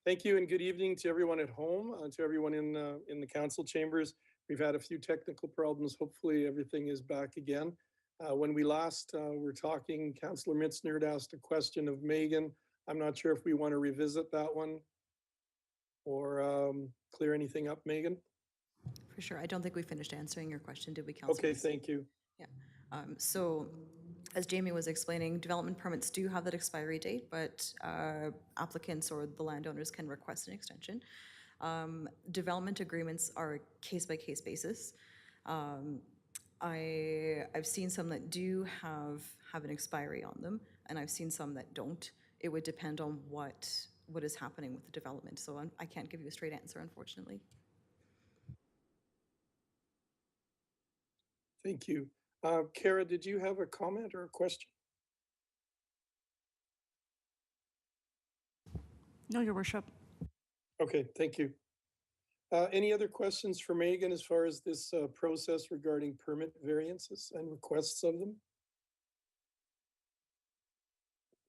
Thank you and good evening to everyone at home, to everyone in the council chambers. We've had a few technical problems. Hopefully everything is back again. When we last were talking, Councillor Mitzner had asked a question of Megan. I'm not sure if we want to revisit that one or clear anything up, Megan. For sure. I don't think we finished answering your question, did we, Councillor? Okay, thank you. Yeah. So as Jamie was explaining, development permits do have that expiry date, but applicants or the landowners can request an extension. Development agreements are a case-by-case basis. I've seen some that do have an expiry on them, and I've seen some that don't. It would depend on what is happening with the development. So I can't give you a straight answer, unfortunately. Thank you. Kara, did you have a comment or a question? No, Your Worship. Okay, thank you. Any other questions for Megan as far as this process regarding permit variances and requests of them?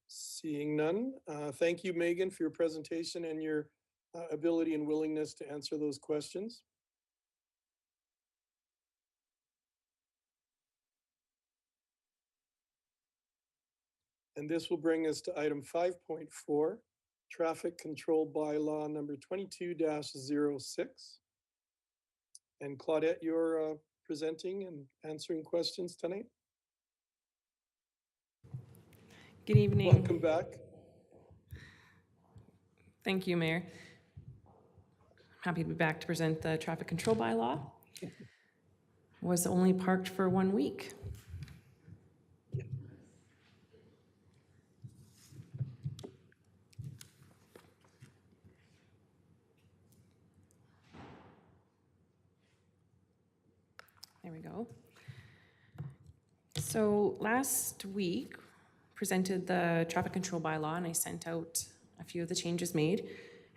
Seeing none. Thank you, Megan, for your presentation and your ability and willingness to answer those questions. And this will bring us to item 5.4, Traffic Control Bylaw number 22-06. And Claudette, you're presenting and answering questions tonight. Good evening. Welcome back. Thank you, Mayor. Happy to be back to present the traffic control bylaw. Was only parked for 1 week. There we go. So last week, presented the traffic control bylaw, and I sent out a few of the changes made,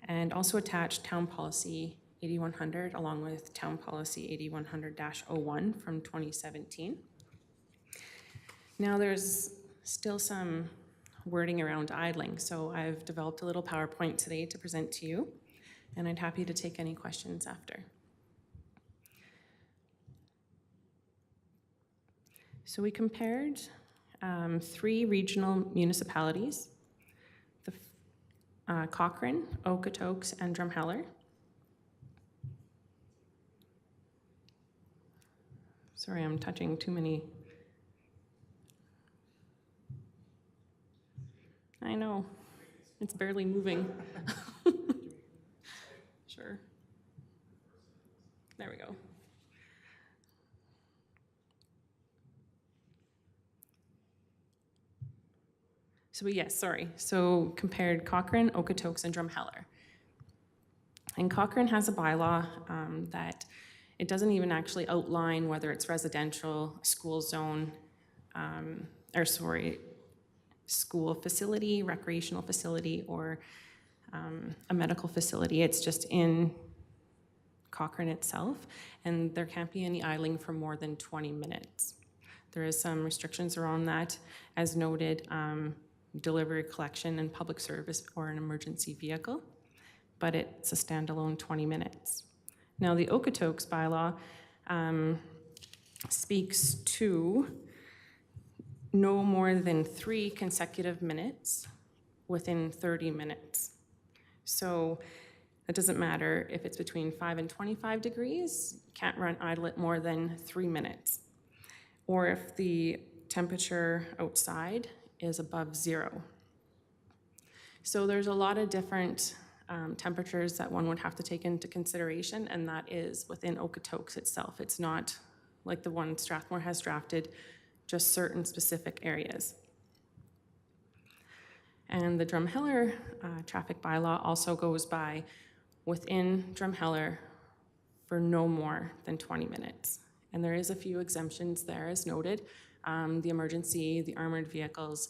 and also attached Town Policy 8100 along with Town Policy 8100-01 from 2017. Now there's still some wording around idling, so I've developed a little PowerPoint today to present to you, and I'd happy to take any questions after. So we compared 3 regional municipalities, the Cochrane, Okotoks, and Drumheller. Sorry, I'm touching too many. I know, it's barely moving. Sure. There we go. So yes, sorry. So compared Cochrane, Okotoks, and Drumheller. And Cochrane has a bylaw that it doesn't even actually outline whether it's residential, school zone, school facility, recreational facility, or a medical facility. It's just in Cochrane itself, and there can't be any idling for more than 20 minutes. There is some restrictions around that, as noted, delivery, collection, and public service or an emergency vehicle, but it's a standalone 20 minutes. Now the Okotoks bylaw speaks to no more than 3 consecutive minutes within 30 minutes. So it doesn't matter if it's between 5 and 25 degrees, you can't run idle at more than 3 minutes. Or if the temperature outside is above 0. So there's a lot of different temperatures that one would have to take into consideration, and that is within Okotoks itself. It's not like the one Strathmore has drafted, just certain specific areas. And the Drumheller traffic bylaw also goes by within Drumheller for no more than 20 minutes. And there is a few exemptions there, as noted. The emergency, the armored vehicles.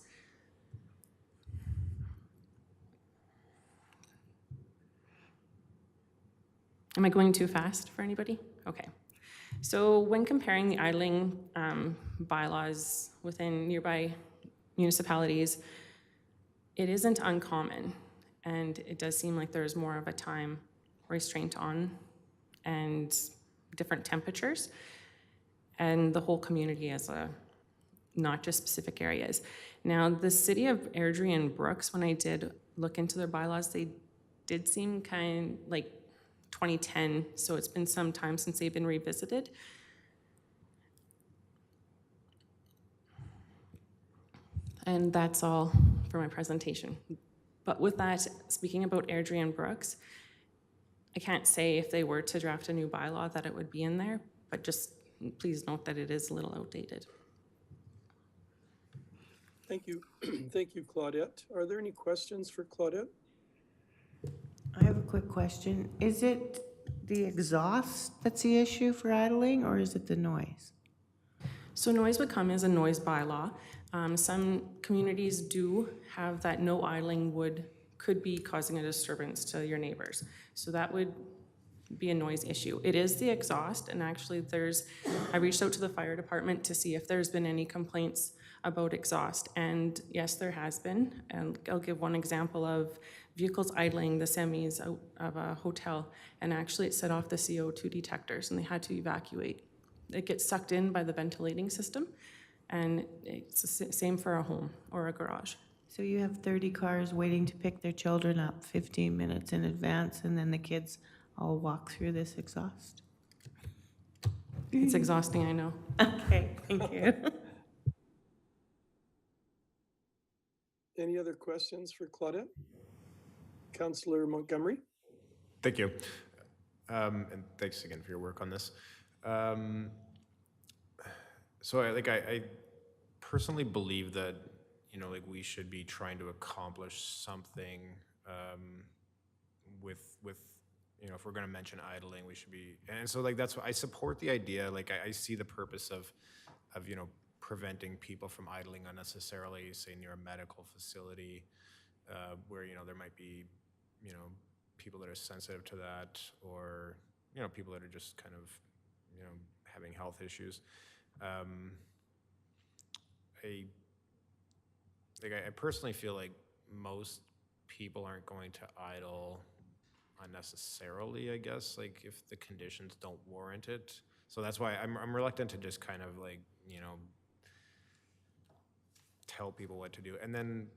Am I going too fast for anybody? Okay. So when comparing the idling bylaws within nearby municipalities, it isn't uncommon. And it does seem like there's more of a time restraint on and different temperatures. And the whole community as a, not just specific areas. Now, the city of Airdrie and Brooks, when I did look into their bylaws, they did seem kind like 2010, so it's been some time since they've been revisited. And that's all for my presentation. But with that, speaking about Airdrie and Brooks, I can't say if they were to draft a new bylaw that it would be in there, but just please note that it is a little outdated. Thank you. Thank you, Claudette. Are there any questions for Claudette? I have a quick question. Is it the exhaust that's the issue for idling, or is it the noise? So noise would come as a noise bylaw. Some communities do have that no idling could be causing a disturbance to your neighbors. So that would be a noise issue. It is the exhaust, and actually I reached out to the fire department to see if there's been any complaints about exhaust, and yes, there has been. And I'll give one example of vehicles idling the semis out of a hotel, and actually it set off the CO2 detectors and they had to evacuate. It gets sucked in by the ventilating system, and it's the same for a home or a garage. So you have 30 cars waiting to pick their children up 15 minutes in advance, and then the kids all walk through this exhaust? It's exhausting, I know. Okay, thank you. Any other questions for Claudette? Councillor Montgomery? Thank you. And thanks again for your work on this. So I personally believe that, we should be trying to accomplish something with if we're going to mention idling, we should be, and so that's why I support the idea. I see the purpose of preventing people from idling unnecessarily, say near a medical facility, where there might be people that are sensitive to that, or people that are just kind of having health issues. I personally feel like most people aren't going to idle unnecessarily, I guess, if the conditions don't warrant it. So that's why I'm reluctant to just kind of tell people what to do. And then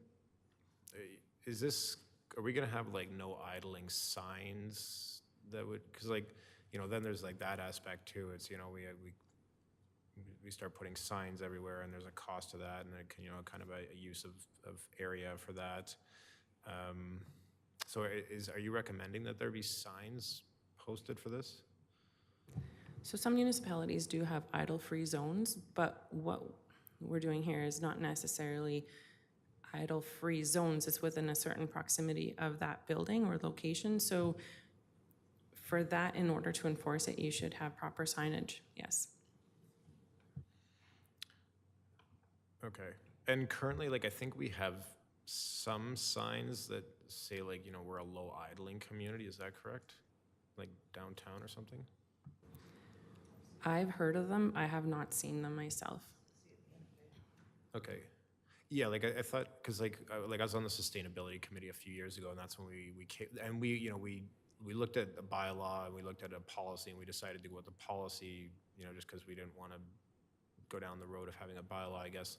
are we gonna have no idling signs that would, because then there's that aspect too. It's we start putting signs everywhere, and there's a cost to that, and it can, kind of a use of area for that. So are you recommending that there be signs posted for this? So some municipalities do have idle-free zones, but what we're doing here is not necessarily idle-free zones. It's within a certain proximity of that building or location. So for that, in order to enforce it, you should have proper signage, yes. Okay. And currently, I think we have some signs that say, we're a low idling community. Is that correct? Downtown or something? I've heard of them. I have not seen them myself. Okay. Yeah, I thought, because I was on the sustainability committee a few years ago, and that's when we came, and we looked at the bylaw, and we looked at a policy, and we decided to go with the policy, just because we didn't want to go down the road of having a bylaw, I guess.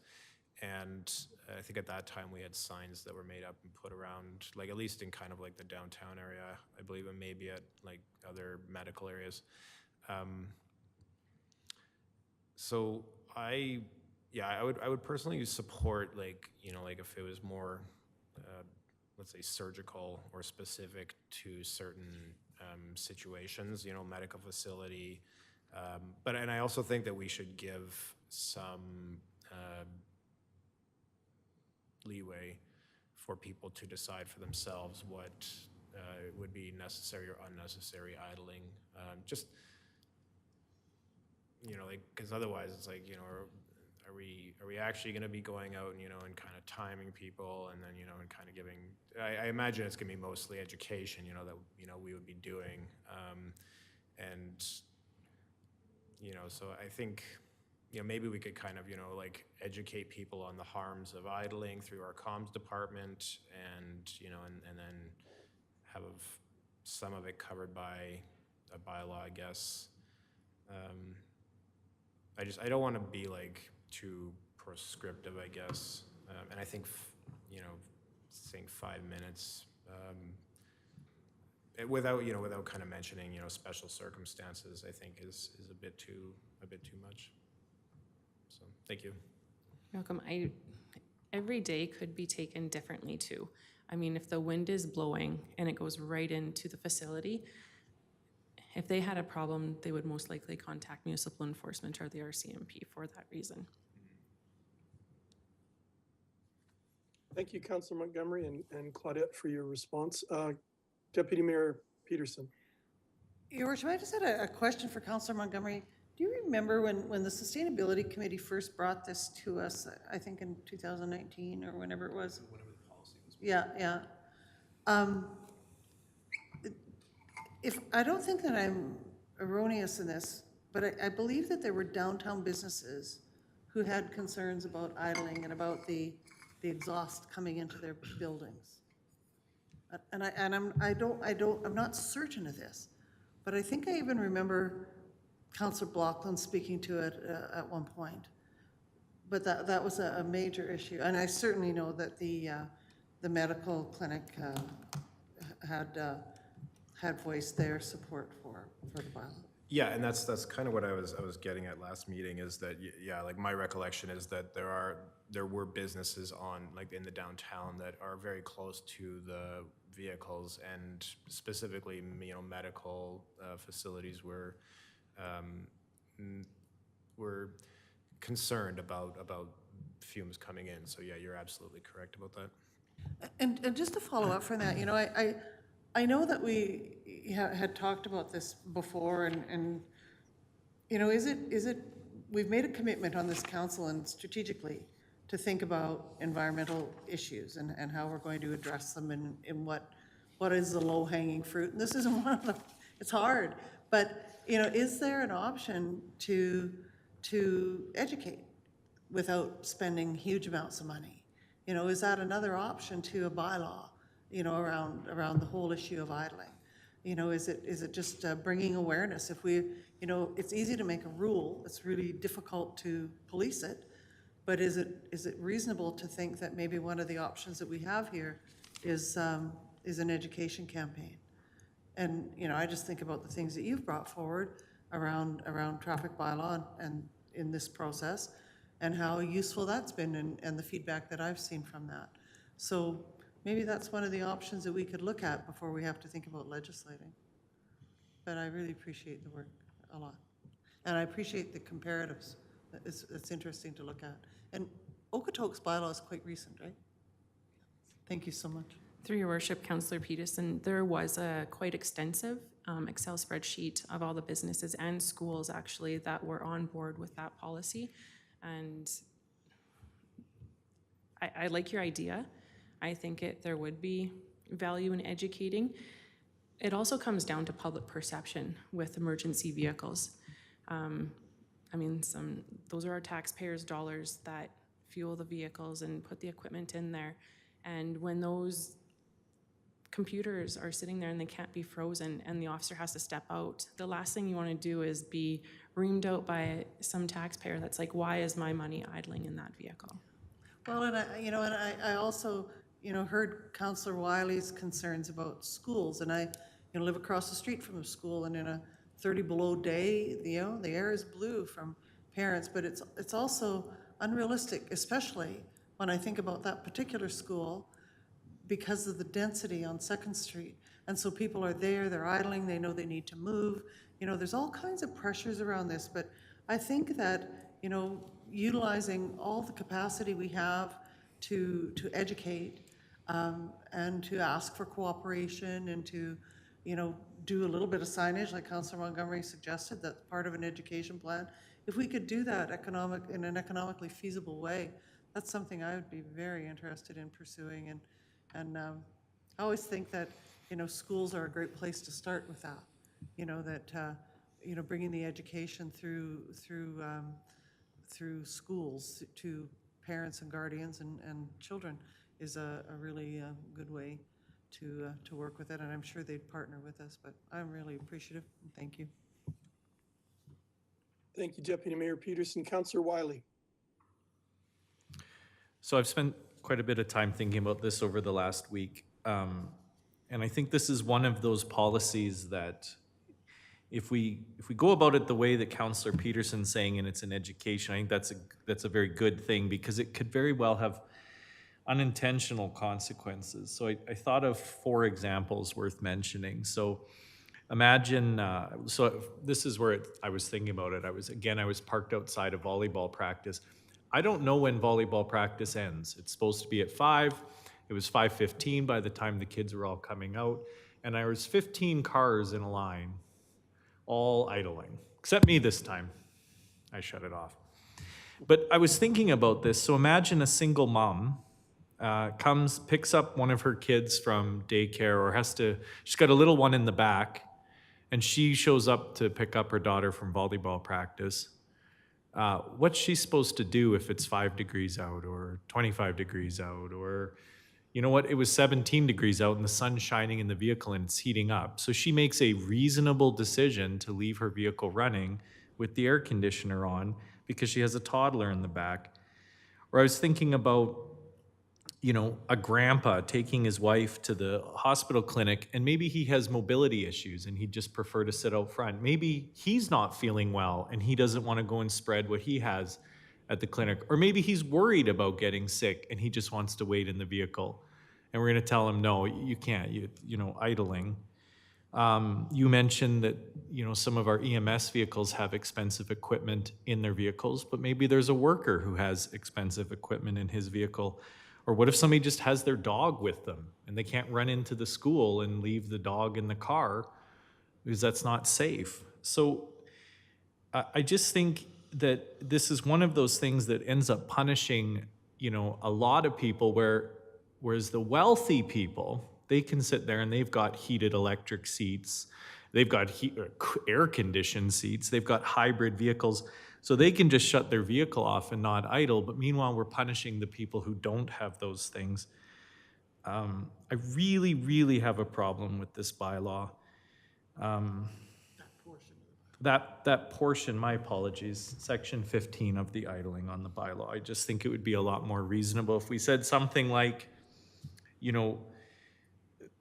And I think at that time we had signs that were made up and put around, at least in kind of the downtown area, I believe, and maybe at other medical areas. So I would personally support if it was more, let's say, surgical or specific to certain situations, medical facility. And I also think that we should give some leeway for people to decide for themselves what would be necessary or unnecessary idling. Just, because otherwise it's are we actually going to be going out and, and kind of timing people, and then, and kind of giving, I imagine it's going to be mostly education, that, we would be doing. And, so I think you know, maybe we could kind of, you know, like educate people on the harms of idling through our comms department, and, you know, and then have some of it covered by a bylaw, I guess. I don't want to be like too prescriptive, I guess. And I think, you know, saying 5 minutes, without, you know, without kind of mentioning, you know, special circumstances, I think is a bit too much. So, thank you. Malcolm, every day could be taken differently too. I mean, if the wind is blowing and it goes right into the facility, if they had a problem, they would most likely contact municipal enforcement or the RCMP for that reason. Thank you, Councillor Montgomery and Claudette, for your response. Deputy Mayor Peterson. Your Worship, I just had a question for Councillor Montgomery. Do you remember when the Sustainability Committee first brought this to us, I think in 2019 or whenever it was? Whenever the policy was. Yeah. If I don't think that I'm erroneous in this, but I believe that there were downtown businesses who had concerns about idling and about the exhaust coming into their buildings. And I'm not certain of this, but I think I even remember Councillor Blockland speaking to it at one point. But that was a major issue, and I certainly know that the medical clinic had voiced their support for the bylaw. Yeah, and that's kind of what I was getting at last meeting, is that, yeah, like my recollection is that there were businesses on, like, in the downtown that are very close to the vehicles, and specifically, you know, medical facilities were concerned about fumes coming in. So yeah, you're absolutely correct about that. And just to follow up from that, you know, I know that we had talked about this before, and you know, is it we've made a commitment on this council and strategically to think about environmental issues and how we're going to address them, and what is the low-hanging fruit. And this isn't one of them. It's hard, but you know, is there an option to educate without spending huge amounts of money? You know, is that another option to a bylaw, you know, around the whole issue of idling? You know, is it just bringing awareness? If we, you know, it's easy to make a rule, it's really difficult to police it, but is it reasonable to think that maybe one of the options that we have here is an education campaign? And, you know, I just think about the things that you've brought forward around traffic bylaw and in this process, and how useful that's been, and the feedback that I've seen from that. So maybe that's one of the options that we could look at before we have to think about legislating. But I really appreciate the work a lot. And I appreciate the comparatives. It's interesting to look at. And Okotoks bylaw is quite recent, right? Thank you so much. Through your worship, Councillor Peterson, there was a quite extensive Excel spreadsheet of all the businesses and schools actually that were on board with that policy. And I like your idea. I think there would be value in educating. It also comes down to public perception with emergency vehicles. I mean, those are our taxpayers' dollars that fuel the vehicles and put the equipment in there. And when those computers are sitting there and they can't be frozen and the officer has to step out, the last thing you want to do is be reamed out by some taxpayer that's like, why is my money idling in that vehicle? Well, and I also, you know, heard Councillor Wiley's concerns about schools, and I, you know, live across the street from a school, and in a 30 below day, you know, the air is blue from parents, but it's also unrealistic, especially when I think about that particular school, because of the density on 2nd Street. And so people are there, they're idling, they know they need to move. You know, there's all kinds of pressures around this, but I think that, you know, utilizing all the capacity we have to educate and to ask for cooperation and to, you know, do a little bit of signage like Councillor Montgomery suggested, that's part of an education plan. If we could do that in an economically feasible way, that's something I would be very interested in pursuing. And I always think that, you know, schools are a great place to start with that. You know, that, you know, bringing the education through through schools to parents and guardians and children is a really good way to work with it, and I'm sure they'd partner with us, but I'm really appreciative, and thank you. Thank you, Deputy Mayor Peterson. Councillor Wiley. So I've spent quite a bit of time thinking about this over the last week. And I think this is one of those policies that if we go about it the way that Councillor Peterson's saying, and it's in education, I think that's a very good thing, because it could very well have unintentional consequences. So I thought of 4 examples worth mentioning. So imagine, so this is where I was thinking about it. I was parked outside of volleyball practice. I don't know when volleyball practice ends. It's supposed to be at 5. It was 5:15 by the time the kids were all coming out. And there was 15 cars in a line, all idling, except me this time. I shut it off. But I was thinking about this. So imagine a single mom comes, picks up one of her kids from daycare, or she's got a little one in the back, and she shows up to pick up her daughter from volleyball practice. What's she supposed to do if it's 5 degrees out or 25 degrees out, or, you know what, it was 17 degrees out and the sun's shining in the vehicle and it's heating up. So she makes a reasonable decision to leave her vehicle running with the air conditioner on because she has a toddler in the back. Or I was thinking about, you know, a grandpa taking his wife to the hospital clinic, and maybe he has mobility issues and he'd just prefer to sit out front. Maybe he's not feeling well and he doesn't want to go and spread what he has at the clinic. Or maybe he's worried about getting sick and he just wants to wait in the vehicle. And we're going to tell him, no, you can't, you know, idling. You mentioned that, you know, some of our EMS vehicles have expensive equipment in their vehicles, but maybe there's a worker who has expensive equipment in his vehicle. Or what if somebody just has their dog with them and they can't run into the school and leave the dog in the car because that's not safe? So I just think that this is one of those things that ends up punishing, you know, a lot of people, whereas the wealthy people, they can sit there and they've got heated electric seats, they've got air-conditioned seats, they've got hybrid vehicles. So they can just shut their vehicle off and not idle, but meanwhile, we're punishing the people who don't have those things. I really, really have a problem with this bylaw. That portion, my apologies, section 15 of the idling on the bylaw. I just think it would be a lot more reasonable if we said something like, you know,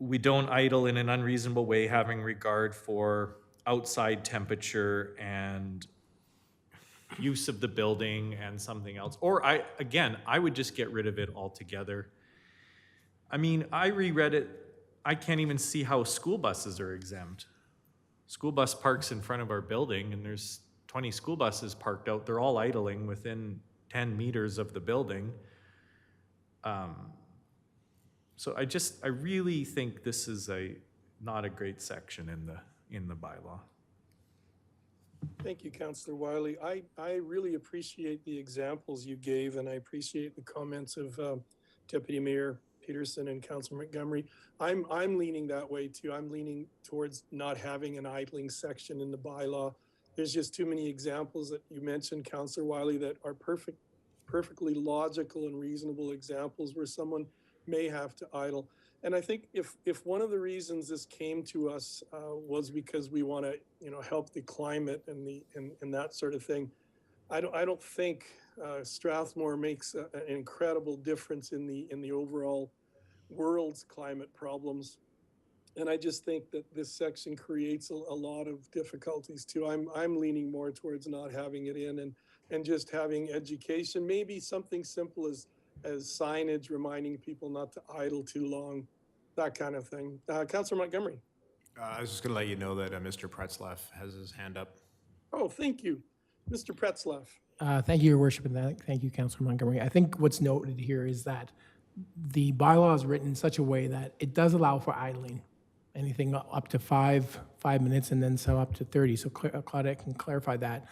we don't idle in an unreasonable way, having regard for outside temperature and use of the building and something else. Or I would just get rid of it altogether. I mean, I reread it. I can't even see how school buses are exempt. School bus parks in front of our building and there's 20 school buses parked out. They're all idling within 10 meters of the building. So I really think this is not a great section in the bylaw. Thank you, Councillor Wiley. I really appreciate the examples you gave, and I appreciate the comments of Deputy Mayor Peterson and Councillor Montgomery. I'm leaning that way too. I'm leaning towards not having an idling section in the bylaw. There's just too many examples that you mentioned, Councillor Wiley, that are perfectly logical and reasonable examples where someone may have to idle. And I think if one of the reasons this came to us was because we want to, you know, help the climate and that sort of thing, I don't think Strathmore makes an incredible difference in the overall world's climate problems. And I just think that this section creates a lot of difficulties too. I'm leaning more towards not having it in and just having education, maybe something simple as signage reminding people not to idle too long, that kind of thing. Councillor Montgomery. I was just going to let you know that Mr. Pretzlaff has his hand up. Oh, thank you. Mr. Pretzlaff. Thank you, Your Worship, and thank you, Councillor Montgomery. I think what's noted here is that the bylaw is written in such a way that it does allow for idling, anything up to five minutes and then some up to 30. So Claudette can clarify that.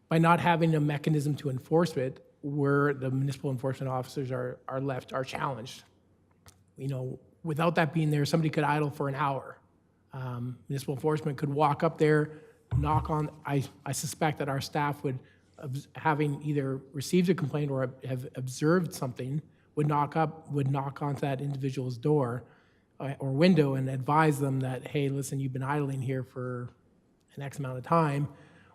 By not having a mechanism to enforce it, where the municipal enforcement officers are challenged. You know, without that being there, somebody could idle for an hour. Municipal enforcement could walk up there, knock on, I suspect that our staff would having either received a complaint or have observed something, would knock onto that individual's door or window and advise them that, hey, listen, you've been idling here for an X amount of time.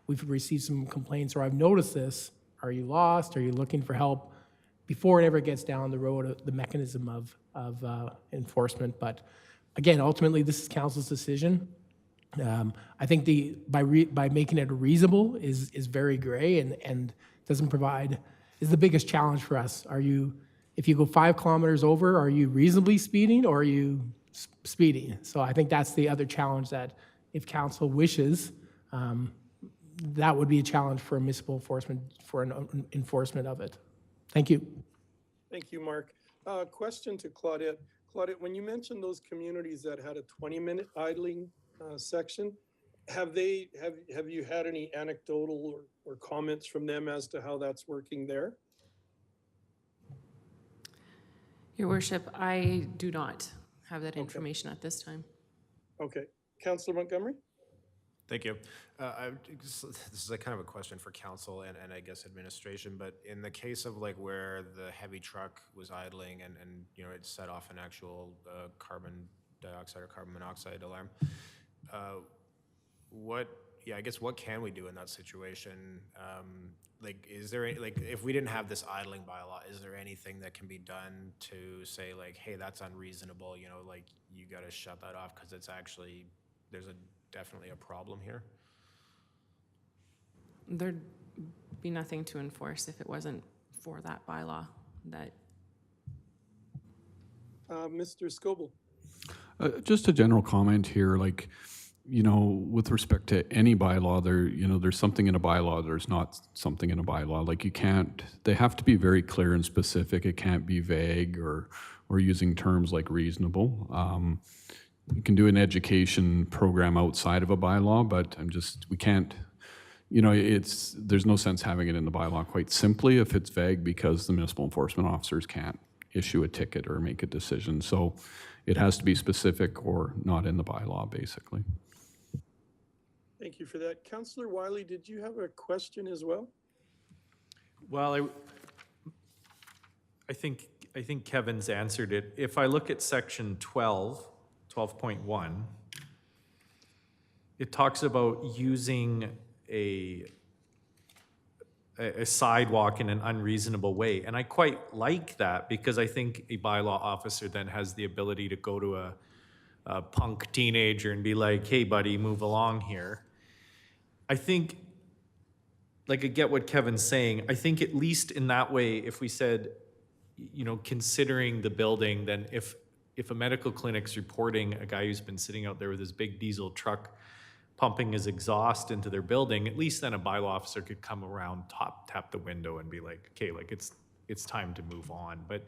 We've received some complaints, or I've noticed this. Are you lost? Are you looking for help? Before it ever gets down the road, the mechanism of enforcement. But again, ultimately, this is council's decision. I think by making it reasonable is very gray and doesn't provide, is the biggest challenge for us. If you go 5 kilometers over, are you reasonably speeding or are you speeding? So I think that's the other challenge, that if council wishes, that would be a challenge for municipal enforcement, for an enforcement of it. Thank you. Thank you, Mark. Question to Claudette. Claudette, when you mentioned those communities that had a 20-minute idling section, have you had any anecdotal or comments from them as to how that's working there? Your worship, I do not have that information at this time. Okay. Councillor Montgomery? Thank you. This is a kind of a question for council and I guess administration, but in the case of like where the heavy truck was idling and you know, it set off an actual carbon dioxide or carbon monoxide alarm, I guess what can we do in that situation? Like, is there like, if we didn't have this idling bylaw, is there anything that can be done to say like, hey, that's unreasonable, you know, like you got to shut that off because it's actually, there's definitely a problem here? There'd be nothing to enforce if it wasn't for that bylaw. Mr. Scoble? Just a general comment here, like, you know, with respect to any bylaw, there's something in a bylaw, there's not something in a bylaw. Like they have to be very clear and specific. It can't be vague or using terms like reasonable. You can do an education program outside of a bylaw, but we can't, you know, there's no sense having it in the bylaw quite simply if it's vague, because the municipal enforcement officers can't issue a ticket or make a decision. So it has to be specific or not in the bylaw, basically. Thank you for that. Councillor Wiley, did you have a question as well? Well, I think Kevin's answered it. If I look at section 12.1, it talks about using a sidewalk in an unreasonable way. And I quite like that, because I think a bylaw officer then has the ability to go to a punk teenager and be like, hey buddy, move along here. I think, like, I get what Kevin's saying. I think at least in that way, if we said, you know, considering the building, then if a medical clinic's reporting a guy who's been sitting out there with his big diesel truck pumping his exhaust into their building, at least then a bylaw officer could come around, tap the window and be like, okay, like it's time to move on. But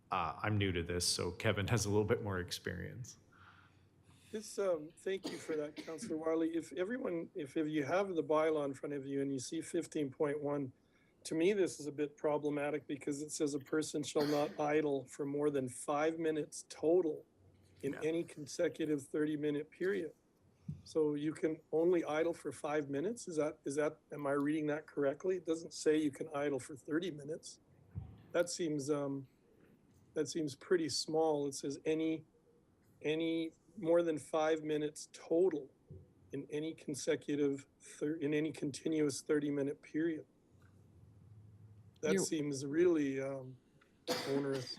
I'm new to this, so Kevin has a little bit more experience. Thank you for that, Councillor Wiley. If you have the bylaw in front of you and you see 15.1, to me, this is a bit problematic, because it says a person shall not idle for more than 5 minutes total in any consecutive 30-minute period. So you can only idle for 5 minutes? Am I reading that correctly? It doesn't say you can idle for 30 minutes. That seems pretty small. It says any more than 5 minutes total in any continuous 30-minute period. That seems really onerous.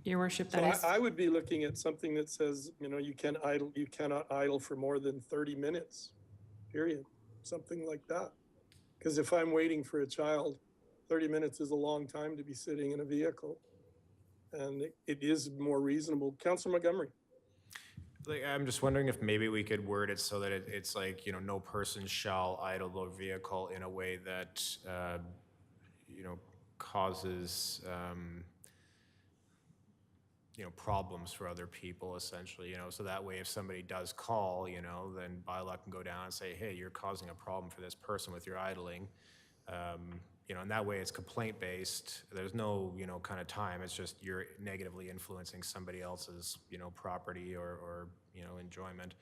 Your worship, So I would be looking at something that says, you know, you cannot idle for more than 30 minutes, period. Something like that. Because if I'm waiting for a child, 30 minutes is a long time to be sitting in a vehicle. And it is more reasonable. Councillor Montgomery. Like, I'm just wondering if maybe we could word it so that it's like, you know, no person shall idle their vehicle in a way that, you know, causes, you know, problems for other people, essentially, you know, so that way if somebody does call, you know, then bylaw can go down and say, hey, you're causing a problem for this person with your idling. You know, and that way it's complaint based. There's no, you know, kind of time. It's just you're negatively influencing somebody else's, you know, property or you know, enjoyment.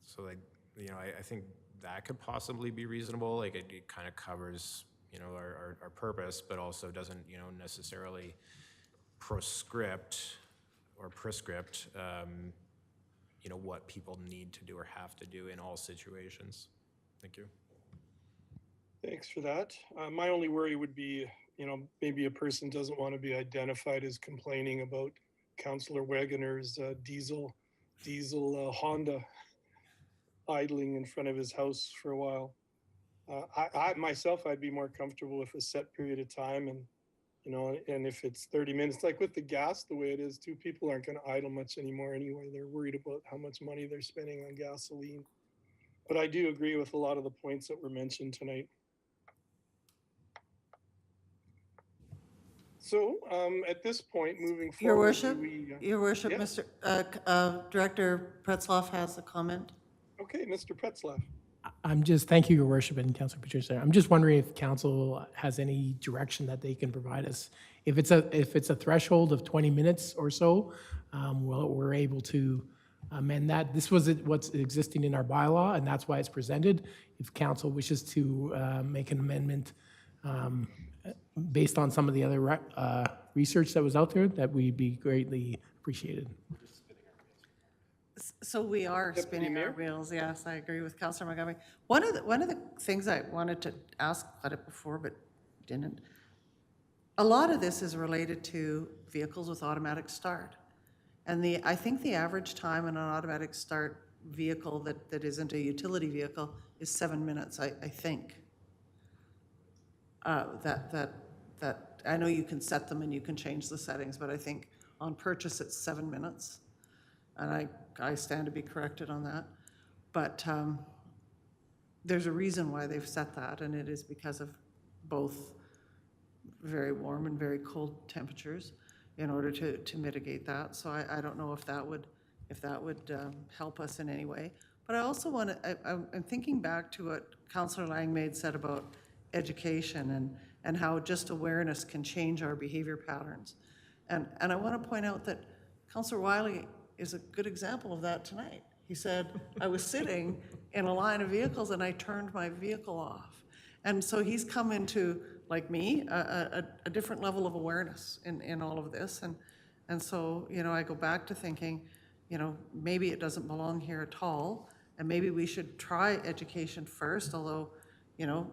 So like, you know, I think that could possibly be reasonable. Like it kind of covers, you know, our purpose, but also doesn't, you know, necessarily prescript, you know, what people need to do or have to do in all situations. Thank you. Thanks for that. My only worry would be, you know, maybe a person doesn't want to be identified as complaining about Councillor Wegener's diesel Honda idling in front of his house for a while. I myself, I'd be more comfortable with a set period of time, and you know, and if it's 30 minutes, like with the gas, the way it is, two people aren't going to idle much anymore anyway. They're worried about how much money they're spending on gasoline. But I do agree with a lot of the points that were mentioned tonight. So at this point, moving forward, Your Worship, do Your Worship, yeah. Mr. Director Pretzloff has a comment. Okay, Mr. Pretzlaff. Thank you, Your Worship, and Councilor Patricia. I'm just wondering if council has any direction that they can provide us. If it's a threshold of 20 minutes or so, well, we're able to amend that. This was what's existing in our bylaw, and that's why it's presented. If council wishes to make an amendment based on some of the other research that was out there, that would be greatly appreciated. So we are Deputy spinning our Mayor? wheels, yes, I agree with Councillor Montgomery. One of the things I wanted to ask about it before, but didn't, a lot of this is related to vehicles with automatic start. And I think the average time in an automatic start vehicle that isn't a utility vehicle is 7 minutes, I think. That I know you can set them and you can change the settings, but I think on purchase it's 7 minutes. And I stand to be corrected on that. But there's a reason why they've set that, and it is because of both very warm and very cold temperatures in order to mitigate that. So I don't know if that would help us in any way. But I also want to, I'm thinking back to what Councillor Langmaid said about education and how just awareness can change our behavior patterns. And I want to point out that Councillor Wiley is a good example of that tonight. He said, I was sitting in a line of vehicles and I turned my vehicle off. And so he's come into, like me, a different level of awareness in all of this. And so, you know, I go back to thinking, you know, maybe it doesn't belong here at all. And maybe we should try education first, although, you know,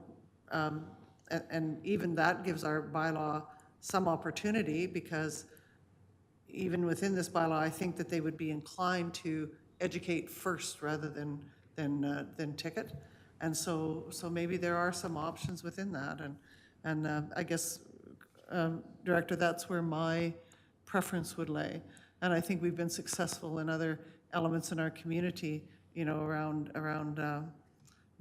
and even that gives our bylaw some opportunity, because even within this bylaw, I think that they would be inclined to educate first rather than ticket. And so maybe there are some options within that. And I guess, Director, that's where my preference would lay. And I think we've been successful in other elements in our community, you know, around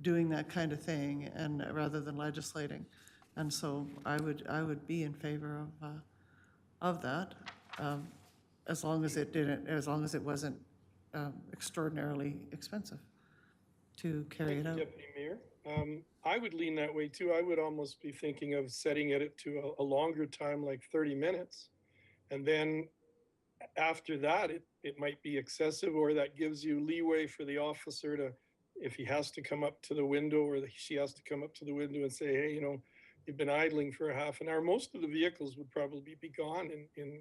doing that kind of thing, and rather than legislating. And so I would be in favor of that. As long as it wasn't extraordinarily expensive to carry it out. Deputy Mayor, I would lean that way too. I would almost be thinking of setting it to a longer time, like 30 minutes. And then after that, it might be excessive, or that gives you leeway for the officer to, if he has to come up to the window, or she has to come up to the window and say, hey, you know, you've been idling for a half an hour. Most of the vehicles would probably be gone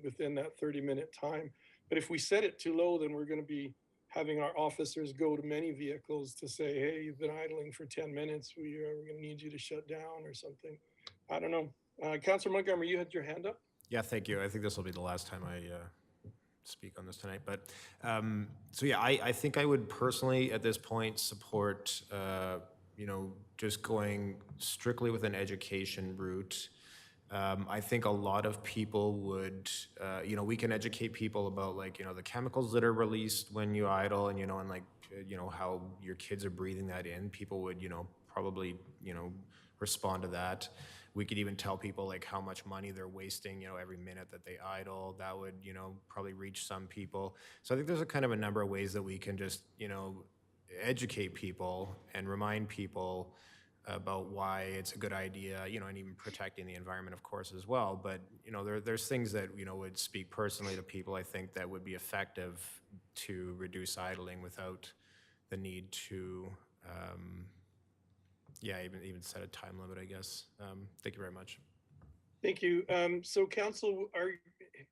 within that 30-minute time. But if we set it too low, then we're going to be having our officers go to many vehicles to say, hey, you've been idling for 10 minutes. We're going to need you to shut down or something. I don't know. Councillor Montgomery, you had your hand up? Yeah, thank you. I think this will be the last time I speak on this tonight. But so yeah, I think I would personally at this point support, you know, just going strictly with an education route. I think a lot of people would, you know, we can educate people about, like, you know, the chemicals that are released when you idle, and, you know, and like, you know, how your kids are breathing that in. People would, you know, probably, you know, respond to that. We could even tell people like how much money they're wasting, you know, every minute that they idle. That would, you know, probably reach some people. So I think there's a kind of a number of ways that we can just, you know, educate people and remind people about why it's a good idea, you know, and even protecting the environment, of course, as well. But, you know, there's things that, you know, would speak personally to people, I think, that would be effective to reduce idling without the need to Yeah, even set a time limit, I guess. Thank you very much. Thank you. So council,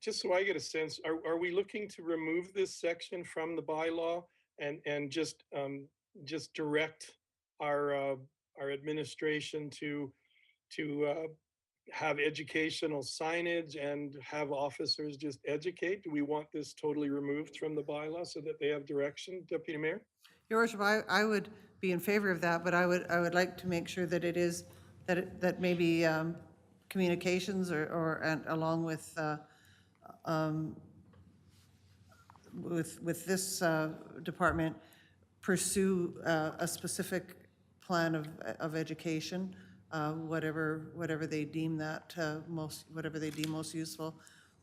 just so I get a sense, are we looking to remove this section from the bylaw and just direct our administration to have educational signage and have officers just educate? Do we want this totally removed from the bylaw so that they have direction, Deputy Mayor? Your Worship, I would be in favor of that, but I would like to make sure that it is, that maybe communications and along with this department, pursue a specific plan of education, whatever they deem that whatever they deem most useful.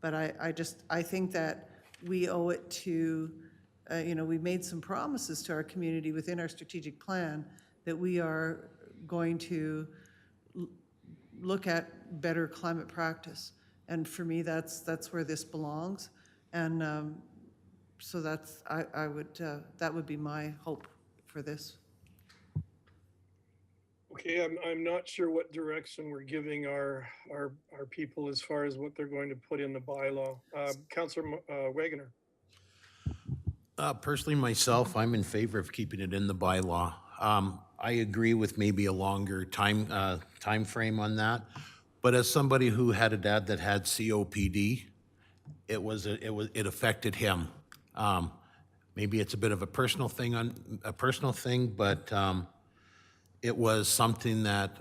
But I think that we owe it to, we've made some promises to our community within our strategic plan that we are going to look at better climate practice. And for me, that's where this belongs. And so that would be my hope for this. Okay, I'm not sure what direction we're giving our people as far as what they're going to put in the bylaw. Councillor Wagoner. Personally, myself, I'm in favor of keeping it in the bylaw. I agree with maybe a longer time frame on that. But as somebody who had a dad that had COPD, it affected him. Maybe it's a bit of a personal thing, but it was something that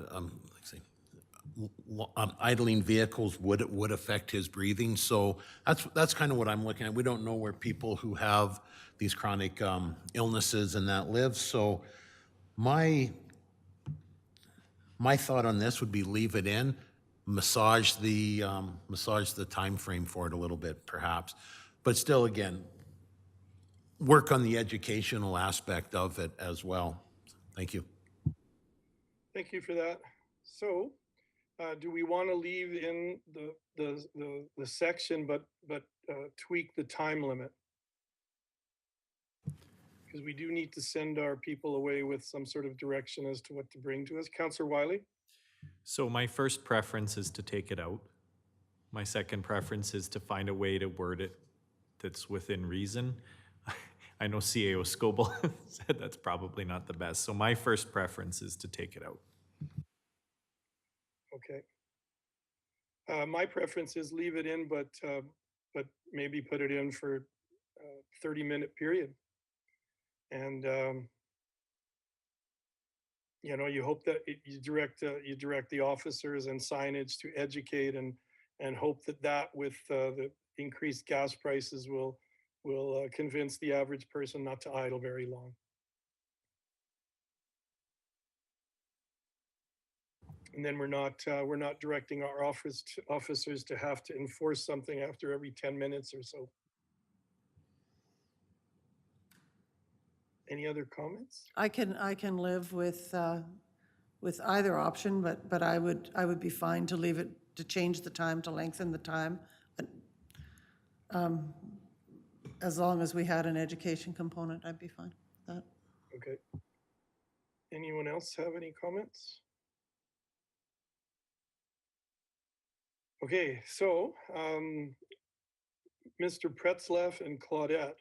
idling vehicles would affect his breathing. So that's kind of what I'm looking at. We don't know where people who have these chronic illnesses and that live. So my thought on this would be leave it in, massage the time frame for it a little bit, perhaps, but still, again, work on the educational aspect of it as well. Thank you. Thank you for that. So, do we want to leave in the section, but tweak the time limit? Because we do need to send our people away with some sort of direction as to what to bring to us. Councillor Wiley? So my first preference is to take it out. My second preference is to find a way to word it that's within reason. I know CAO Scoble said that's probably not the best. So my first preference is to take it out. Okay. My preference is leave it in, but maybe put it in for a 30-minute period. And you hope that you direct the officers and signage to educate and hope that with the increased gas prices will convince the average person not to idle very long. And then we're not directing our officers to have to enforce something after every 10 minutes or so. Any other comments? I can live with either option, but I would be fine to leave it, to change the time, to lengthen the time, as long as we had an education component, I'd be fine with that. Okay. Anyone else have any comments? Okay, so Mr. Pretzlaff and Claudette,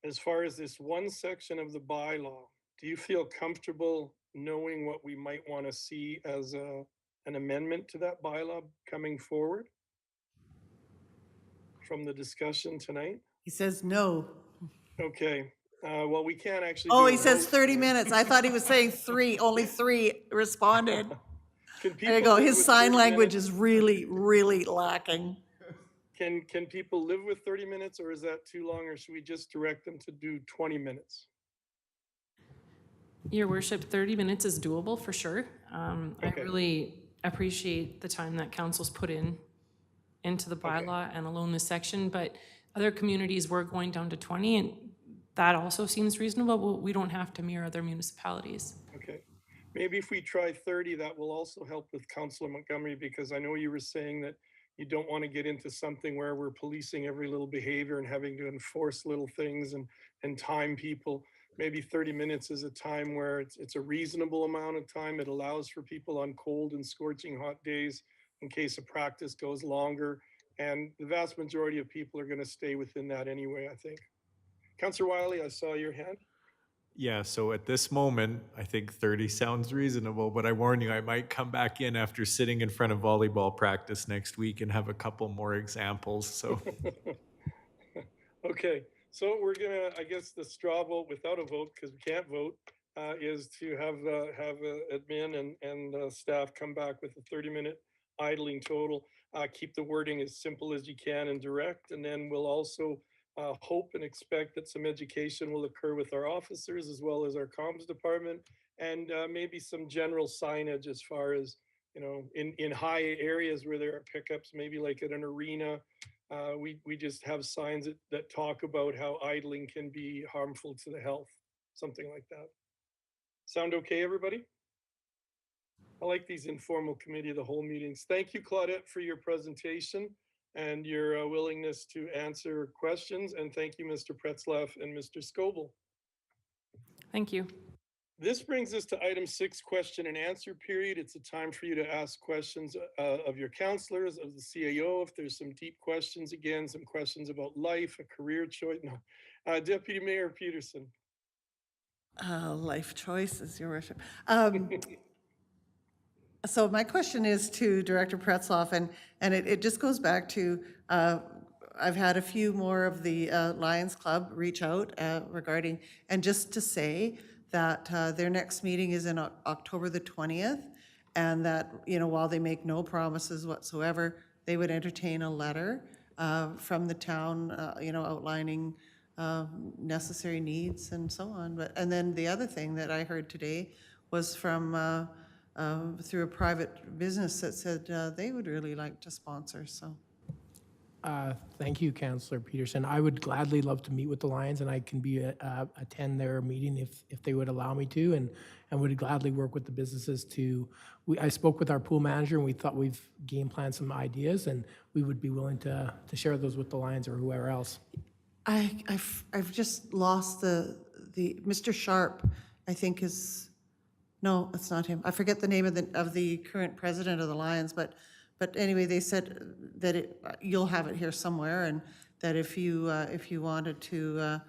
as far as this one section of the bylaw, do you feel comfortable knowing what we might want to see as an amendment to that bylaw coming forward from the discussion tonight? He says no. Okay, well, we can't actually. Oh, he says 30 minutes. I thought he was saying 3, only 3 responded. There you go. His sign language is really, really lacking. Can people live with 30 minutes, or is that too long, or should we just direct them to do 20 minutes? Your Worship, 30 minutes is doable for sure. Okay. I really appreciate the time that council's put into the bylaw and alone this section, but other communities were going down to 20, and that also seems reasonable, but we don't have to mirror other municipalities. Okay, maybe if we try 30, that will also help with Councillor Montgomery, because I know you were saying that you don't want to get into something where we're policing every little behavior and having to enforce little things and time people. maybe 30 minutes is a time where it's a reasonable amount of time. It allows for people on cold and scorching hot days in case a practice goes longer. And the vast majority of people are going to stay within that anyway, I think. Councillor Wiley, I saw your hand. Yeah, so at this moment, I think 30 sounds reasonable, but I warn you, I might come back in after sitting in front of volleyball practice next week and have a couple more examples, so. Okay, so we're gonna, I guess the straw vote without a vote, because we can't vote, is to have admin and staff come back with a 30-minute idling total. Keep the wording as simple as you can and direct, and then we'll also hope and expect that some education will occur with our officers as well as our comms department, and maybe some general signage as far as, in high areas where there are pickups, maybe like at an arena. We just have signs that talk about how idling can be harmful to the health, something like that. Sound okay, everybody? I like these informal committee of the whole meetings. Thank you, Claudette, for your presentation and your willingness to answer questions. And thank you, Mr. Pretzlaff and Mr. Scoble. Thank you. This brings us to item 6, question and answer period. It's a time for you to ask questions of your counselors, of the CAO, if there's some deep questions, again, some questions about life, a career choice. No. Deputy Mayor Peterson. Life choices, Your Worship. So my question is to Director Pretzlaff, and it just goes back to, I've had a few more of the Lions Club reach out regarding, and just to say that their next meeting is in October the 20th, and that, while they make no promises whatsoever, they would entertain a letter from the town, outlining necessary needs and so on. And then the other thing that I heard today was from through a private business that said they would really like to sponsor, so. Thank you, Councillor Peterson. I would gladly love to meet with the Lions, and I can attend their meeting if they would allow me to, and would gladly work with the businesses to. I spoke with our pool manager, and we thought we've game planned some ideas, and we would be willing to share those with the Lions or whoever else. I've just lost the Mr. Sharp, I think is, no, it's not him. I forget the name of the current president of the Lions, but anyway, they said that you'll have it here somewhere, and that if you wanted to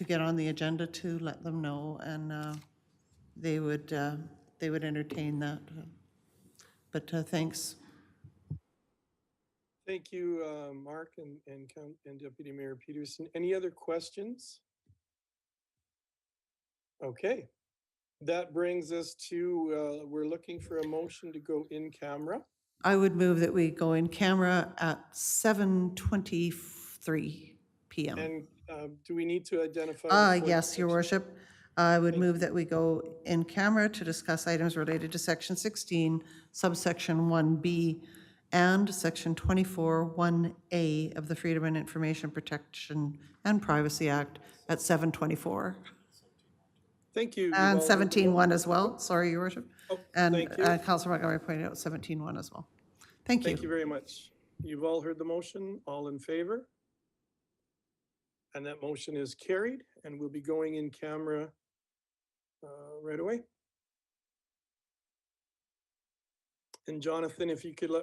get on the agenda, to let them know, and they would entertain that. But thanks. Thank you, Mark and Deputy Mayor Peterson. Any other questions? Okay, that brings us to, we're looking for a motion to go in camera. I would move that we go in camera at 7:23 p.m. And do we need to identify? Yes, Your Worship. I would move that we go in camera to discuss items related to Section 16, subsection 1B, and Section 24(1)A of the Freedom and Information Protection and Privacy Act at 7:24. Thank you. And 17(1) as well, sorry, Your Worship. Oh, And thank you. Councillor Montgomery pointed out 17(1) as well. Thank you. Thank you very much. You've all heard the motion. All in favor? And that motion is carried, and we'll be going in camera right away. And Jonathan, if you could let